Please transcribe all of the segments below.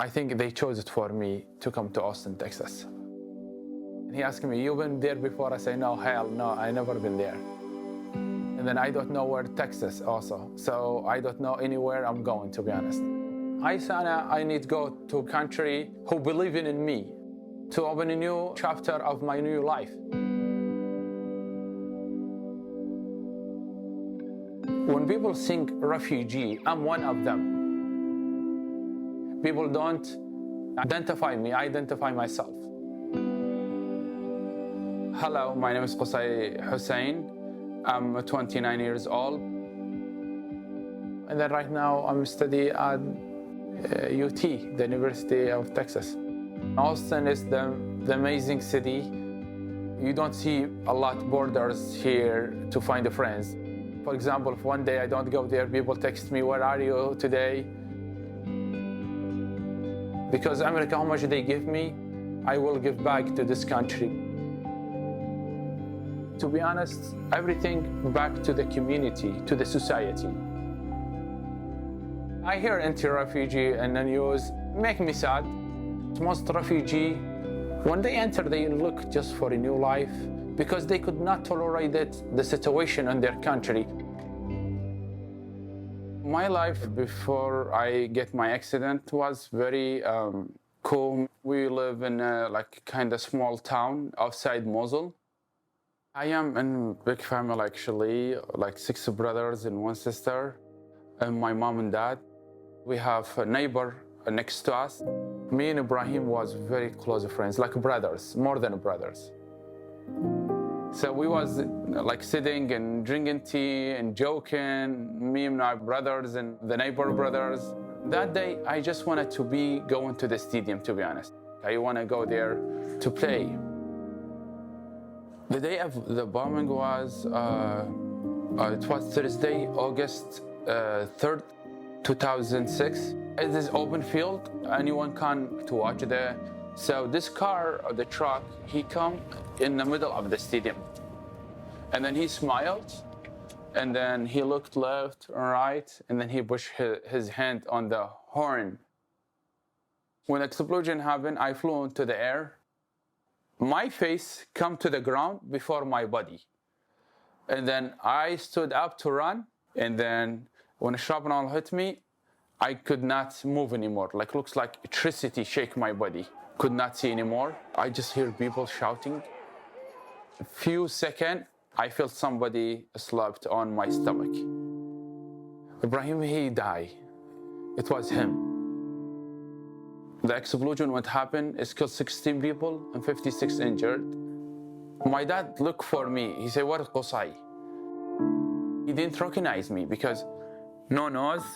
I think they chose it for me to come to Austin, Texas. And he asked me, "You been there before?" I say, "No, hell no, I never been there." And then I don't know where Texas also. So I don't know anywhere I'm going, to be honest. I need to go to a country who believe in me, to open a new chapter of my new life. When people think refugee, I'm one of them. People don't identify me, I identify myself. Hello, my name is Qusay Hussein. I'm 29 years old. And then right now I'm studying at UT, the University of Texas. Austin is the amazing city. You don't see a lot of borders here to find friends. For example, if one day I don't go there, people text me, "Where are you today?" Because America, how much they give me, I will give back to this country. To be honest, everything back to the community, to the society. I hear anti-refugee in the news, make me sad. Most refugee, when they enter, they look just for a new life because they could not tolerate the situation in their country. My life before I get my accident was very cool. We live in a kind of small town outside Mosul. I am in a big family actually, 6 brothers and 1 sister, and my mom and dad. We have a neighbor next to us. Me and Ibrahim was very close friends, like brothers, more than brothers. So we was sitting and drinking tea and joking, me and my brothers and the neighbor brothers. That day, I just wanted to be going to the stadium, to be honest. I want to go there to play. The day of the bombing was, it was Thursday, August 3rd, 2006. It is open field, anyone can to watch there. So this car, or the truck, he come in the middle of the stadium. And then he smiled, and then he looked left and right, and then he pushed his hand on the horn. When the explosion happened, I flew into the air. My face come to the ground before my body. And then I stood up to run, and then when the shrapnel hit me, I could not move anymore. Looks like electricity shake my body. Could not see anymore. I just hear people shouting. A few seconds, I felt somebody slapped on my stomach. Ibrahim, he died. It was him. The explosion, what happened, is killed 16 people and 56 injured. My dad looked for me. He said, "Where is Qusay?" He didn't recognize me because no nose,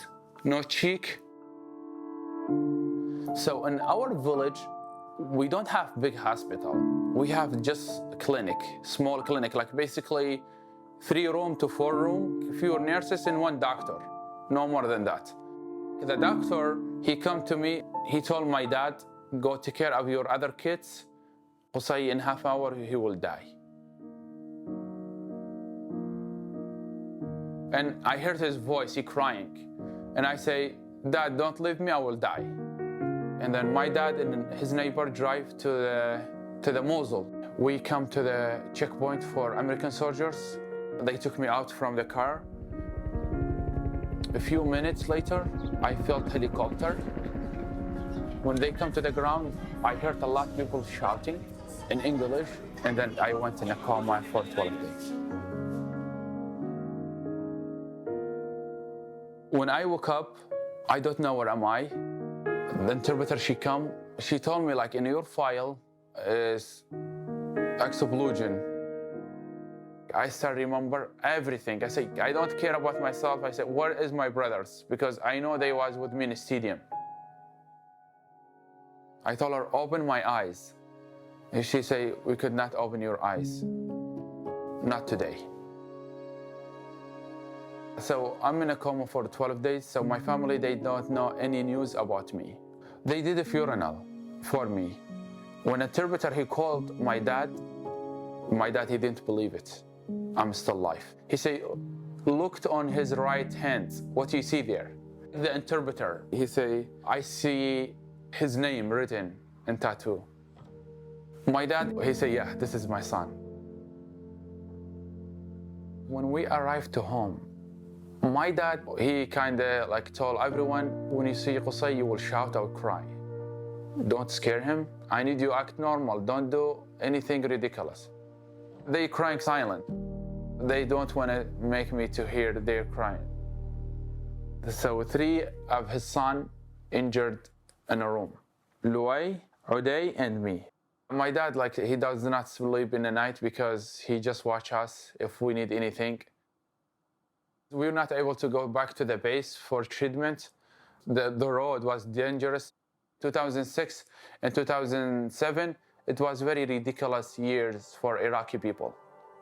no cheek. So in our village, we don't have big hospital. We have just a clinic, small clinic, basically 3 room to 4 room, fewer nurses and 1 doctor, no more than that. The doctor, he come to me, he told my dad, "Go take care of your other kids. Qusay, in half hour, he will die." And I heard his voice, he crying. And I say, "Dad, don't leave me, I will die." And then my dad and his neighbor drive to the Mosul. We come to the checkpoint for American soldiers. They took me out from the car. A few minutes later, I felt helicopter. When they come to the ground, I heard a lot of people shouting in English, and then I went in a coma for 12 days. When I woke up, I don't know where am I. The interpreter, she told me in your file is explosion. I start remember everything. I say, I don't care about myself. I said, where is my brothers? Because I know they was with me in the stadium. I told her, open my eyes. And she say, we could not open your eyes. Not today. So I'm in a coma for 12 days. So my family, they don't know any news about me. They did a funeral for me. When interpreter, he called my dad, he didn't believe it. I'm still alive. He said, looked on his right hand. What do you see there? The interpreter, he say, I see his name written in tattoo. My dad, he said, yeah, this is my son. When we arrived to home, my dad, he kind of like told everyone, when you see Qusay, you will shout or cry. Don't scare him. I need you to act normal. Don't do anything ridiculous. They crying silent. They don't want to make me to hear their crying. So 3 of his son injured in a room. Luay, Uday, and me. My dad, like, he does not sleep in the night because he just watch us if we need anything. We were not able to go back to the base for treatment. The road was dangerous. 2006 and 2007, it was very ridiculous years for Iraqi people.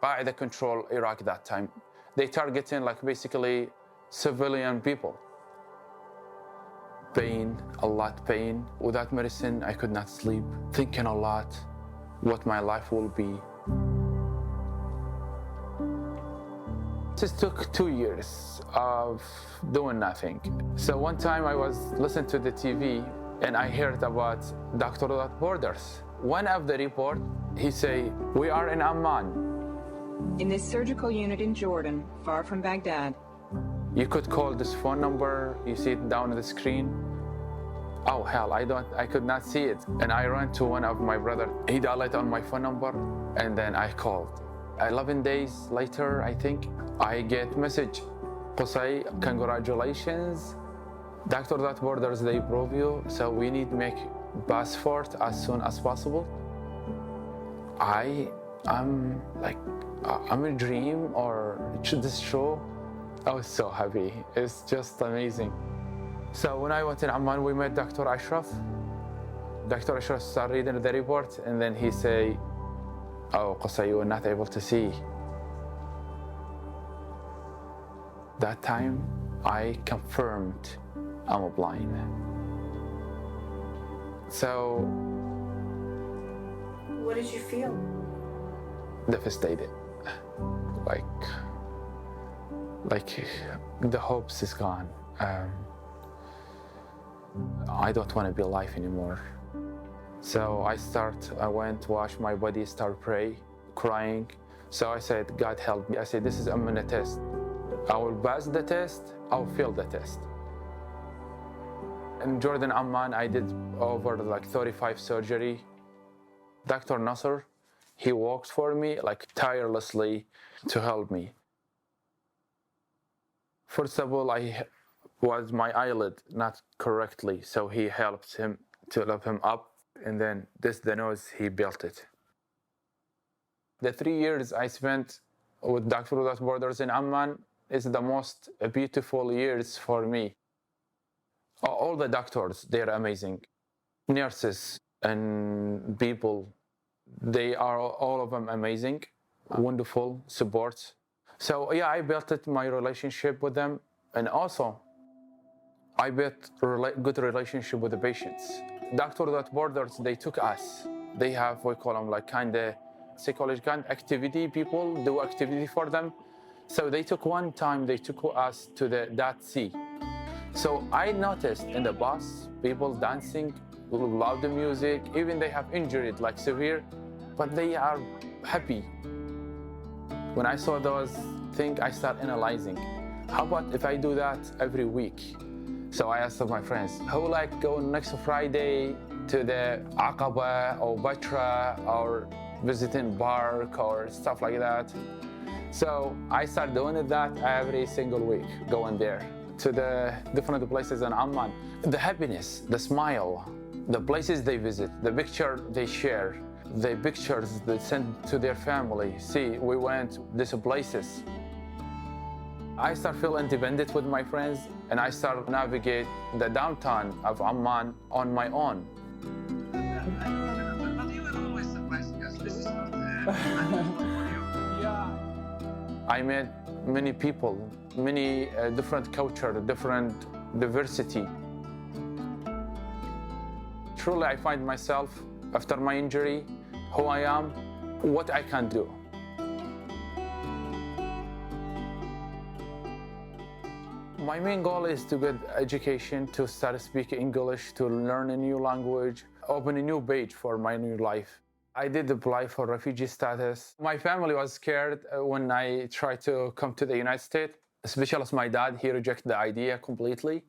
Qaeda control Iraq that time. They targeting like basically civilian people. Pain, a lot pain. Without medicine, I could not sleep. Thinking a lot what my life will be. This took 2 years of doing nothing. So one time I was listening to the TV and I heard about Doctors Without Borders. One of the report, he say, we are in Amman. In this surgical unit in Jordan, far from Baghdad. You could call this phone number, you see it down on the screen. Oh hell, I could not see it. And I ran to one of my brother. He dialed on my phone number and then I called. 11 days later, I think, I get message. Qusay, congratulations. Doctors Without Borders, they approve you, so we need to make passport as soon as possible. I'm like, I'm a dream or this show. I was so happy. It's just amazing. So when I went in Amman, we met Dr. Ashraf. Dr. Ashraf started reading the report and then he say, oh, Qusay, you were not able to see. That time, I confirmed I'm blind. So, What did you feel? Devastated. Like the hopes is gone. I don't want to be alive anymore. So I went to wash my body, start pray, crying. So I said, God help me. I said, this is a minute test. I will pass the test, I'll fail the test. In Jordan, Amman, I did over like 35 surgery. Dr. Nasser, he worked for me like tirelessly to help me. First of all, was my eyelid not correctly, so he helped him to lift him up, and then the nose, he built it. The 3 years I spent with Doctors Without Borders in Amman is the most beautiful years for me. All the doctors, they're amazing. Nurses and people, they are all of them amazing, wonderful support. So yeah, I built my relationship with them, and also I built good relationship with the patients. Doctors Without Borders, they took us. They have, we call them like kind of psychological activity, people do activity for them. So they took us to the Dead Sea. So I noticed in the bus, people dancing, love the music, even they have injured, like severe, but they are happy. When I saw those things, I started analyzing. How about if I do that every week? So I asked my friends, who like go next Friday to the Aqaba or Batra or visiting Bark or stuff like that? So I started doing that every single week, going there to the different places in Amman. The happiness, the smile, the places they visit, the picture they share, the pictures they send to their family. See, we went these places. I start feeling independent with my friends, and I start navigate the downtown of Amman on my own. I met many people, many different culture, different diversity. Truly, I find myself, after my injury, who I am, what I can do. My main goal is to get education, to start speaking English, to learn a new language, open a new page for my new life. I did apply for refugee status. My family was scared when I tried to come to the United States, especially as my dad, he rejected the idea completely.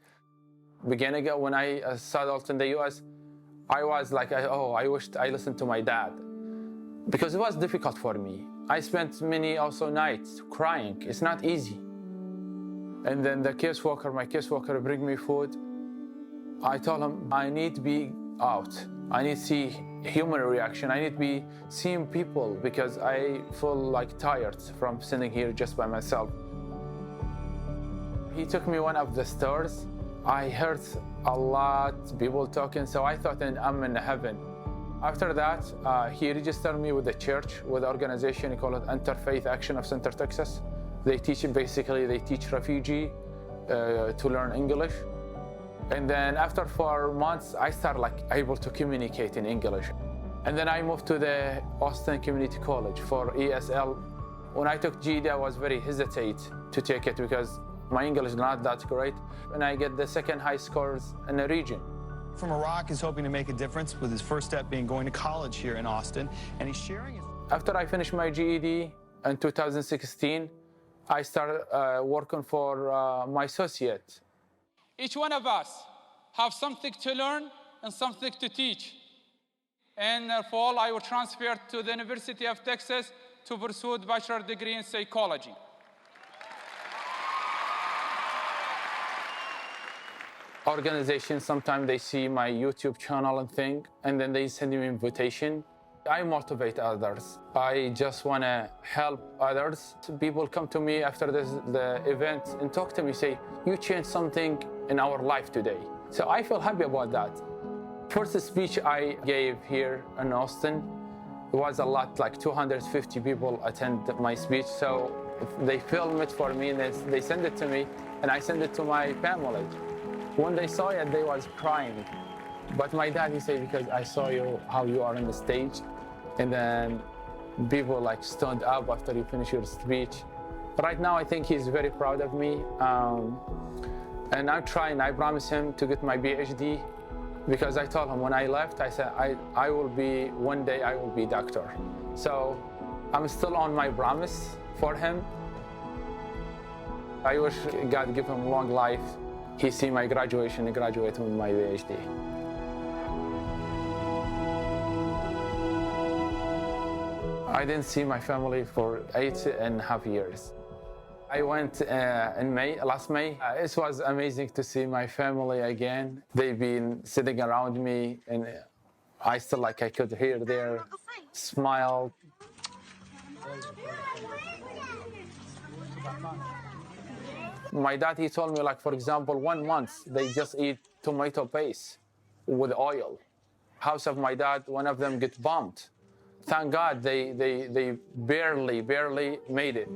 Beginning when I settled in the US, I was like, I wished I listened to my dad, because it was difficult for me. I spent many also nights crying. It's not easy. And then my caseworker bring me food. I told him I need to be out. I need to see human reaction. I need to be seeing people because I feel like tired from sitting here just by myself. He took me one of the stores. I heard a lot of people talking, so I thought I'm in heaven. After that, he registered me with the church, with the organization called Interfaith Action of Center, Texas. They teach refugee to learn English. And then after 4 months, I started able to communicate in English. And then I moved to the Austin Community College for ESL. When I took GED, I was very hesitant to take it because my English is not that great. And I get the second high scores in the region. From Iraq is hoping to make a difference with his first step being going to college here in Austin. And he's sharing his... After I finished my GED in 2016, I started working for my associate. Each one of us have something to learn and something to teach. In the fall, I will transfer to the University of Texas to pursue a bachelor's degree in psychology. Organizations, sometimes they see my YouTube channel and then they send me an invitation. I motivate others. I just want to help others. People come to me after the event and talk to me, say, you changed something in our life today. So I feel happy about that. First speech I gave here in Austin, it was a lot, 250 people attend my speech. So they film it for me and they send it to me and I send it to my family. When they saw it, they was crying. But my dad, he said, because I saw you, how you are on the stage. And then people stood up after you finish your speech. Right now, I think he's very proud of me. And I'm trying, I promised him to get my PhD because I told him when I left, I said, one day I will be doctor. So I'm still on my promise for him. I wish God give him long life. He see my graduation and graduate with my PhD. I didn't see my family for 8.5 years. I went in last May. It was amazing to see my family again. They've been sitting around me and I still I could hear their smile. My dad, he told me for example, 1 month, they just eat tomato paste with oil. House of my dad, one of them get bombed. Thank God they barely made it.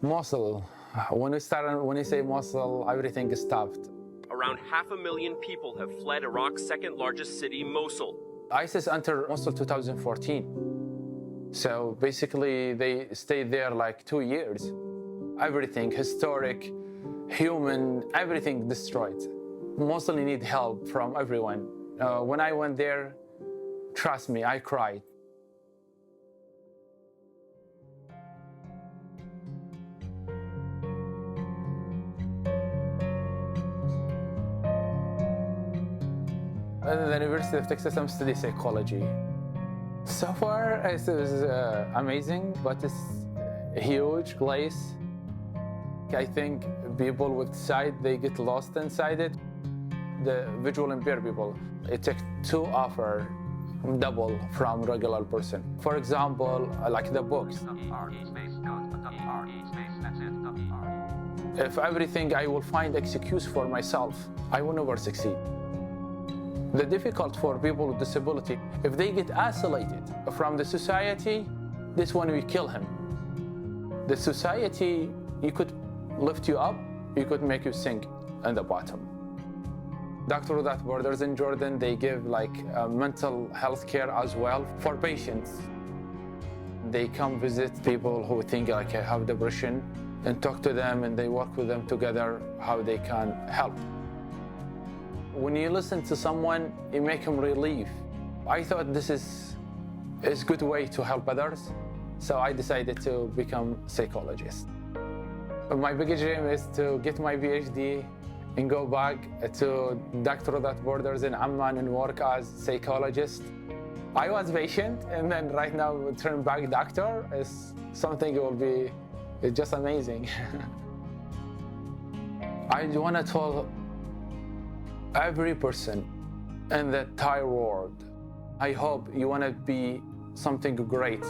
Mosul. When you say Mosul, everything is stopped. Around 500,000 people have fled Iraq's second largest city, Mosul. ISIS entered Mosul 2014. So basically they stayed there 2 years. Everything, historic, human, everything destroyed. Mosul need help from everyone. When I went there, trust me, I cried. At the University of Texas, I'm studying psychology. So far, it was amazing, but it's a huge place. I think people with sight, they get lost inside it. The visual impaired people, it takes 2 hours, double from regular person. For example, the books. If everything I will find excuse for myself, I will never succeed. The difficult for people with disability, if they get isolated from the society, this one will kill him. The society, you could lift you up, you could make you sink in the bottom. Doctors Without Borders in Jordan, they give mental health care as well for patients. They come visit people who think like I have depression and talk to them, and they work with them together how they can help. When you listen to someone, you make them relief. I thought this is a good way to help others, so I decided to become a psychologist. My biggest dream is to get my PhD and go back to Doctor Without Borders in Amman and work as psychologist. I was patient, and then right now turn back doctor is something it will be just amazing. I want to tell every person in the entire world, I hope you want to be something great.